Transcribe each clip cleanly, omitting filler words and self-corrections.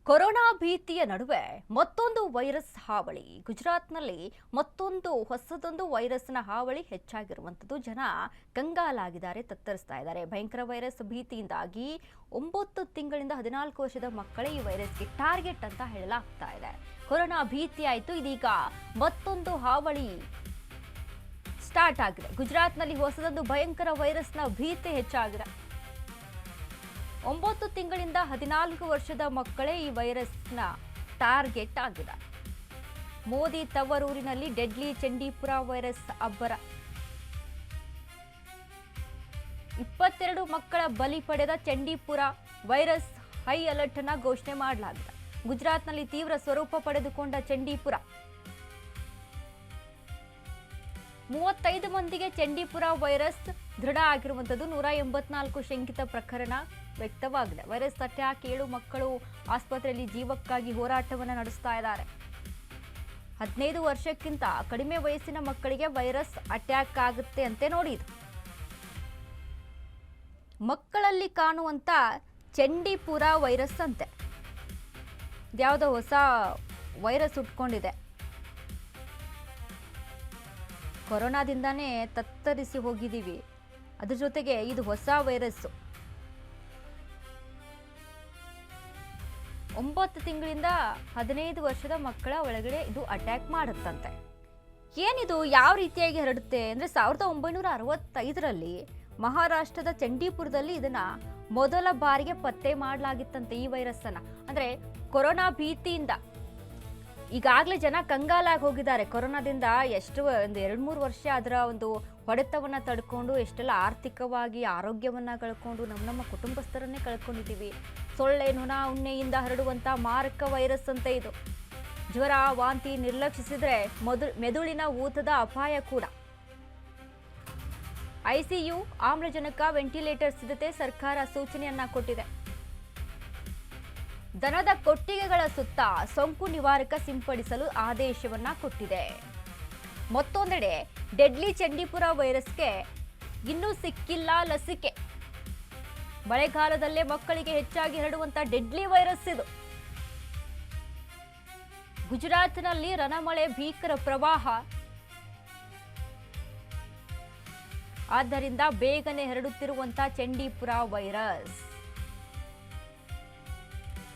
Corona ಭೀತಿಯ ನಡುವೆ ಮತ್ತೊಂದು ವೈರಸ್ ಹಾವಳಿ. ಗುಜರಾತ್ನಲ್ಲಿ ಮತ್ತೊಂದು ಹೊಸದೊಂದು ವೈರಸ್ನ ಹಾವಳಿ ಹೆಚ್ಚಾಗಿರುವಂಥದ್ದು. ಜನ ಕಂಗಾಲಾಗಿದ್ದಾರೆ, ತತ್ತರಿಸ್ತಾ ಇದ್ದಾರೆ. ಭಯಂಕರ ವೈರಸ್ ಭೀತಿಯಿಂದಾಗಿ 9 ತಿಂಗಳಿಂದ 14 ವರ್ಷದ ಮಕ್ಕಳೇ ಈ ವೈರಸ್ಗೆ ಟಾರ್ಗೆಟ್ ಅಂತ ಹೇಳಲಾಗ್ತಾ ಇದೆ. ಕೊರೋನಾ ಭೀತಿ ಆಯಿತು, ಇದೀಗ ಮತ್ತೊಂದು ಹಾವಳಿ ಸ್ಟಾರ್ಟ್ ಆಗಿದೆ. ಗುಜರಾತ್ನಲ್ಲಿ ಹೊಸದೊಂದು ಭಯಂಕರ ವೈರಸ್ನ ಭೀತಿ ಹೆಚ್ಚಾಗಿದೆ. 9 ತಿಂಗಳಿಂದ 14 ವರ್ಷದ ಮಕ್ಕಳೇ ಈ ವೈರಸ್ನ ಟಾರ್ಗೆಟ್ ಆಗಿದೆ. ಮೋದಿ ತವರೂರಿನಲ್ಲಿ ಡೆಡ್ಲಿ ಚಂಡೀಪುರ ವೈರಸ್ ಅಬ್ಬರ. 22 ಮಕ್ಕಳ ಬಲಿ ಪಡೆದ ಚಂಡೀಪುರ ವೈರಸ್ ಹೈ ಅಲರ್ಟ್ ಅನ್ನು ಘೋಷಣೆ ಮಾಡಲಾಗಿದೆ. ಗುಜರಾತ್ನಲ್ಲಿ ತೀವ್ರ ಸ್ವರೂಪ ಪಡೆದುಕೊಂಡ ಚಂಡೀಪುರ 35 ಮಂದಿಗೆ ಚಂಡೀಪುರ ವೈರಸ್ ದೃಢ ಆಗಿರುವಂಥದ್ದು. 184 ಶಂಕಿತ ಪ್ರಕರಣ ವ್ಯಕ್ತವಾಗಿದೆ. ವೈರಸ್ ಅಟ್ಯಾಕ್ 7 ಮಕ್ಕಳು ಆಸ್ಪತ್ರೆಯಲ್ಲಿ ಜೀವಕ್ಕಾಗಿ ಹೋರಾಟವನ್ನು ನಡೆಸ್ತಾ ಇದ್ದಾರೆ. 15 ವರ್ಷಕ್ಕಿಂತ ಕಡಿಮೆ ವಯಸ್ಸಿನ ಮಕ್ಕಳಿಗೆ ವೈರಸ್ ಅಟ್ಯಾಕ್ ಆಗುತ್ತೆ ಅಂತೆ ನೋಡಿ. ಇದು ಮಕ್ಕಳಲ್ಲಿ ಕಾಣುವಂತ ಚಂಡೀಪುರ ವೈರಸ್ ಅಂತೆ. ಇದ್ಯಾವುದೋ ಹೊಸ ವೈರಸ್ ಉಟ್ಕೊಂಡಿದೆ. ಕೊರೋನಾದಿಂದಾನೇ ತತ್ತರಿಸಿ ಹೋಗಿದ್ದೀವಿ, ಅದ್ರ ಜೊತೆಗೆ ಇದು ಹೊಸ ವೈರಸ್. 9 ತಿಂಗಳಿಂದ 15 ವರ್ಷದ ಮಕ್ಕಳ ಒಳಗಡೆ ಇದು ಅಟ್ಯಾಕ್ ಮಾಡುತ್ತಂತೆ. ಏನಿದು, ಯಾವ ರೀತಿಯಾಗಿ ಹರಡುತ್ತೆ ಅಂದರೆ 1965ರಲ್ಲಿ ಮಹಾರಾಷ್ಟ್ರದ ಚಂಡೀಪುರದಲ್ಲಿ ಇದನ್ನ ಮೊದಲ ಬಾರಿಗೆ ಪತ್ತೆ ಮಾಡಲಾಗಿತ್ತಂತೆ ಈ ವೈರಸ್ ಅನ್ನ. ಅಂದ್ರೆ ಕೊರೋನಾ ಭೀತಿಯಿಂದ ಈಗಾಗಲೇ ಜನ ಕಂಗಾಲಾಗಿ ಹೋಗಿದ್ದಾರೆ. ಕೊರೋನಾದಿಂದ ಎಷ್ಟು ಒಂದು 2-3 ವರ್ಷ ಅದರ ಒಂದು ಹೊಡೆತವನ್ನ ತಡ್ಕೊಂಡು ಎಷ್ಟೆಲ್ಲ ಆರ್ಥಿಕವಾಗಿ ಆರೋಗ್ಯವನ್ನ ಕಳ್ಕೊಂಡು ನಮ್ಮ ಕುಟುಂಬಸ್ಥರನ್ನೇ ಕಳ್ಕೊಂಡಿದ್ದೀವಿ. ಸೊಳ್ಳೆ ನುಣ ಉಣ್ಣೆಯಿಂದ ಹರಡುವಂತ ಮಾರಕ ವೈರಸ್ ಅಂತ ಇದು. ಜ್ವರ, ವಾಂತಿ ನಿರ್ಲಕ್ಷಿಸಿದ್ರೆ ಮೆದುಳಿನ ಊತದ ಅಪಾಯ ಕೂಡ. ಐಸಿಯು, ಆಮ್ಲಜನಕ, ವೆಂಟಿಲೇಟರ್ ಸಿದ್ಧತೆ ಸರ್ಕಾರ ಸೂಚನೆಯನ್ನ ಕೊಟ್ಟಿದೆ. ದನದ ಕೊಟ್ಟಿಗೆಗಳ ಸುತ್ತ ಸೋಂಕು ನಿವಾರಕ ಸಿಂಪಡಿಸಲು ಆದೇಶವನ್ನ ಕೊಟ್ಟಿದೆ. ಮತ್ತೊಂದೆಡೆ ಡೆಡ್ಲಿ ಚಂಡೀಪುರ ವೈರಸ್ಗೆ ಇನ್ನೂ ಸಿಕ್ಕಿಲ್ಲ ಲಸಿಕೆ. ಮಳೆಗಾಲದಲ್ಲೇ ಮಕ್ಕಳಿಗೆ ಹೆಚ್ಚಾಗಿ ಹರಡುವಂತ ಡೆಡ್ಲಿ ವೈರಸ್ ಇದು. ಗುಜರಾತ್ನಲ್ಲಿ ರಣಮಳೆ, ಭೀಕರ ಪ್ರವಾಹ. ಆದ್ದರಿಂದ ಬೇಗನೆ ಹರಡುತ್ತಿರುವಂತ ಚಂಡೀಪುರ ವೈರಸ್.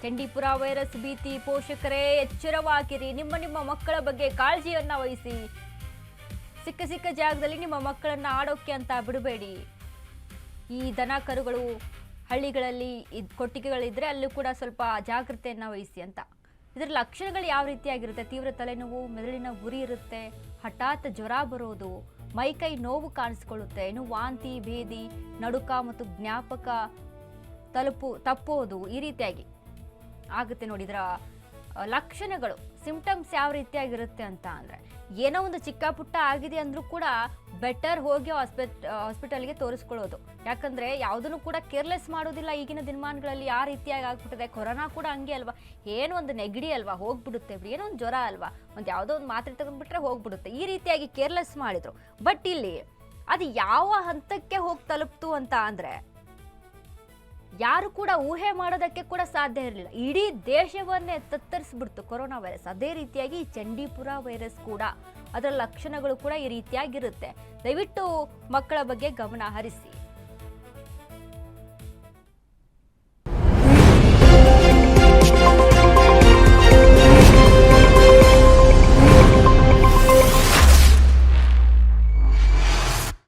ಚಂಡೀಪುರ ವೈರಸ್ ಭೀತಿ. ಪೋಷಕರೇ ಎಚ್ಚರವಾಗಿರಿ. ನಿಮ್ಮ ಮಕ್ಕಳ ಬಗ್ಗೆ ಕಾಳಜಿಯನ್ನ ವಹಿಸಿ. ಸಿಕ್ಕ ಜಾಗದಲ್ಲಿ ನಿಮ್ಮ ಮಕ್ಕಳನ್ನ ಆಡೋಕೆ ಅಂತ ಬಿಡಬೇಡಿ. ಈ ದನ ಕರುಗಳು ಹಳ್ಳಿಗಳಲ್ಲಿ ಕೊಟ್ಟಿಗೆಗಳಿದ್ರೆ ಅಲ್ಲೂ ಕೂಡ ಸ್ವಲ್ಪ ಜಾಗೃತೆಯನ್ನ ವಹಿಸಿ ಅಂತ. ಇದರ ಲಕ್ಷಣಗಳು ಯಾವ ರೀತಿಯಾಗಿರುತ್ತೆ? ತೀವ್ರ ತಲೆನೋವು, ಮೆದುಳಿನ ಉರಿ ಇರುತ್ತೆ, ಹಠಾತ್ ಜ್ವರ ಬರೋದು, ಮೈಕೈ ನೋವು ಕಾಣಿಸ್ಕೊಳ್ಳುತ್ತೆ, ಇನ್ನು ವಾಂತಿ, ಭೇದಿ, ನಡುಕ ಮತ್ತು ಜ್ಞಾಪಕ ತಪ್ಪೋದು ಈ ರೀತಿಯಾಗಿ ಆಗುತ್ತೆ ನೋಡಿ. ಇದರ ಲಕ್ಷಣಗಳು, ಸಿಂಪ್ಟಮ್ಸ್ ಯಾವ ರೀತಿಯಾಗಿರುತ್ತೆ ಅಂತ ಅಂದರೆ, ಏನೋ ಒಂದು ಚಿಕ್ಕ ಪುಟ್ಟ ಆಗಿದೆ ಅಂದ್ರೂ ಕೂಡ ಬೆಟರ್ ಹೋಗಿ ಹಾಸ್ಪಿಟಲ್ಗೆ ತೋರಿಸ್ಕೊಳ್ಳೋದು. ಯಾಕಂದರೆ ಯಾವುದನ್ನು ಕೂಡ ಕೇರ್ಲೆಸ್ ಮಾಡೋದಿಲ್ಲ ಈಗಿನ ದಿನಮಾನಗಳಲ್ಲಿ. ಆ ರೀತಿಯಾಗಿ ಆಗ್ಬಿಟ್ಟಿದೆ. ಕೊರೋನಾ ಕೂಡ ಹಂಗೆ ಅಲ್ವಾ, ಏನೋ ಒಂದು ನೆಗಡಿ ಅಲ್ವಾ ಹೋಗ್ಬಿಡುತ್ತೆ, ಏನೋ ಒಂದು ಜ್ವರ ಅಲ್ವಾ, ಒಂದು ಯಾವುದೋ ಒಂದು ಮಾತ್ರೆ ತಗೊಂಡ್ಬಿಟ್ರೆ ಹೋಗ್ಬಿಡುತ್ತೆ, ಈ ರೀತಿಯಾಗಿ ಕೇರ್ಲೆಸ್ ಮಾಡಿದ್ರು. ಬಟ್ ಇಲ್ಲಿ ಅದು ಯಾವ ಹಂತಕ್ಕೆ ಹೋಗಿ ತಲುಪ್ತು ಅಂತ ಅಂದರೆ ಯಾರು ಕೂಡ ಊಹೆ ಮಾಡೋದಕ್ಕೆ ಕೂಡ ಸಾಧ್ಯ ಇರಲಿಲ್ಲ. ಇಡೀ ದೇಶವನ್ನೇ ತತ್ತರಿಸ್ಬಿಡ್ತು ಕೊರೋನಾ ವೈರಸ್. ಅದೇ ರೀತಿಯಾಗಿ ಈ ಚಂಡೀಪುರ ವೈರಸ್ ಕೂಡ, ಅದರ ಲಕ್ಷಣಗಳು ಕೂಡ ಈ ರೀತಿಯಾಗಿರುತ್ತೆ. ದಯವಿಟ್ಟು ಮಕ್ಕಳ ಬಗ್ಗೆ ಗಮನ ಹರಿಸಿ.